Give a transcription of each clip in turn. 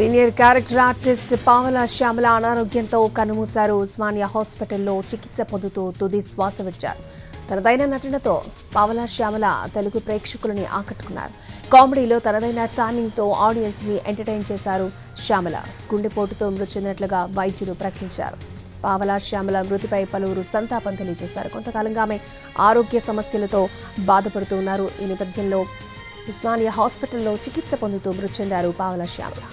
Senior character artist పావలా శ్యామల అనారోగ్యంతో కన్నుమూశారు. ఉస్మానియా హాస్పిటల్లో చికిత్స పొందుతూ తుది శ్వాస విడిచారు. తనదైన నటనతో పావలా శ్యామల తెలుగు ప్రేక్షకులని ఆకట్టుకున్నారు. కామెడీలో తనదైన టైమింగ్తో ఆడియన్స్ ని ఎంటర్టైన్ చేశారు. శ్యామల గుండెపోటుతో మృతి చెందినట్లుగా వైద్యులు ప్రకటించారు. పావలా శ్యామల మృతిపై పలువురు సంతాపం తెలియజేశారు. కొంతకాలంగా ఆమె ఆరోగ్య సమస్యలతో బాధపడుతూ ఉన్నారు. ఈ నేపథ్యంలో ఉస్మానియా హాస్పిటల్లో చికిత్స పొందుతూ మృతి చెందారు పావలా శ్యామల.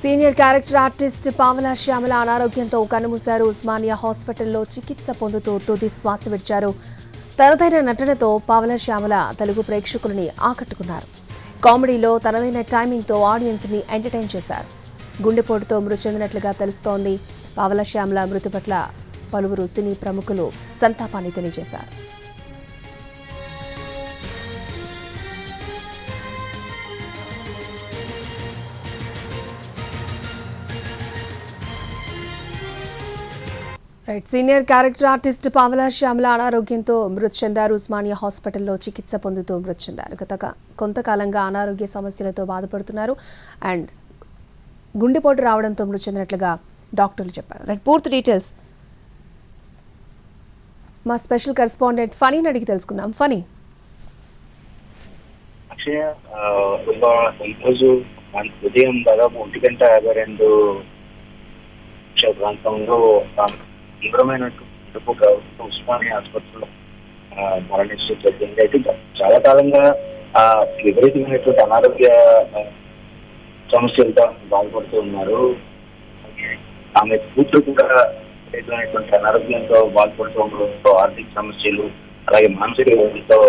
సీనియర్ క్యారెక్టర్ ఆర్టిస్ట్ పావలా శ్యామల అనారోగ్యంతో కన్నుమూశారు. ఉస్మానియా హాస్పిటల్లో చికిత్స పొందుతూ తుది శ్వాస విడిచారు. తనదైన నటనతో పావలా శ్యామల తెలుగు ప్రేక్షకులని ఆకట్టుకున్నారు. కామెడీలో తనదైన టైమింగ్తో ఆడియన్స్ ని ఎంటర్టైన్ చేశారు. గుండెపోటుతో మృతి చెందినట్లుగా తెలుస్తోంది. పావలా శ్యామల మృతి పట్ల పలువురు సినీ ప్రముఖులు సంతాపాన్ని తెలియజేశారు. సీనియర్ క్యారెక్టర్ ఆర్టిస్ట్ పావలా శ్యామల అనారోగ్యంతో మృతి చెందారు. ఉస్మానియా హాస్పిటల్లో చికిత్స పొందుతూ మృతి చెందారు. కొంతకాలంగా అనారోగ్య సమస్యలతో బాధపడుతున్నారు. అండ్ గుండెపోటు రావడంతో మృతి చెందినట్లుగా డాక్టర్లు చెప్పారు. పూర్తి డీటెయిల్స్ మా స్పెషల్ కరెస్పాండెంట్ ఫనీని అడిగి తెలుసుకుందాం. ఫనీ, ఈరోజు ఉదయం దాదాపు 1:52 ప్రాంతంలో తీవ్రమైన ఉస్మానియా ఆసుపత్రిలో మరణించడం జరిగింది. అయితే చాలా కాలంగా విపరీతమైనటువంటి అనారోగ్య సమస్యలతో బాధపడుతూ ఉన్నారు. ఆమె కూతురు కూడా విపరీతమైనటువంటి అనారోగ్యంతో బాధపడుతూ ఉండడంతో ఆర్థిక సమస్యలు అలాగే మానసిక వ్యాధితో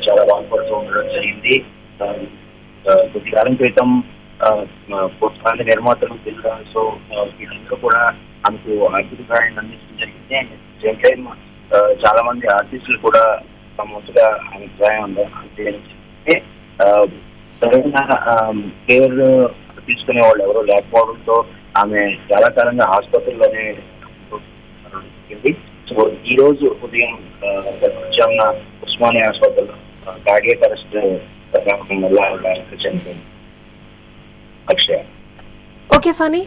చాలా బాధపడుతూ ఉండడం జరిగింది. కొద్ది కాలం క్రితం కొంతమంది నిర్మాతలు సో వీళ్ళందరూ కూడా ఆమెకు ఆర్థిక సహాయాన్ని అందించడం జరిగింది. సేమ్ టైం చాలా మంది ఆర్టిస్టులు కూడా మొదటగా ఆమె సహాయం అందించింది. సరైన కేర్ తీసుకునే వాళ్ళు ఎవరో లేకపోవడంతో ఆమె చాలా కాలంగా ఆసుపత్రిలోనే జరిగింది. సో ఈ రోజు ఉదయం ఉస్మానియా హాస్పిటల్లో కార్డియాక్ అరెస్ట్ వల్ల చనిపోయింది. అక్షయ. Okay funny.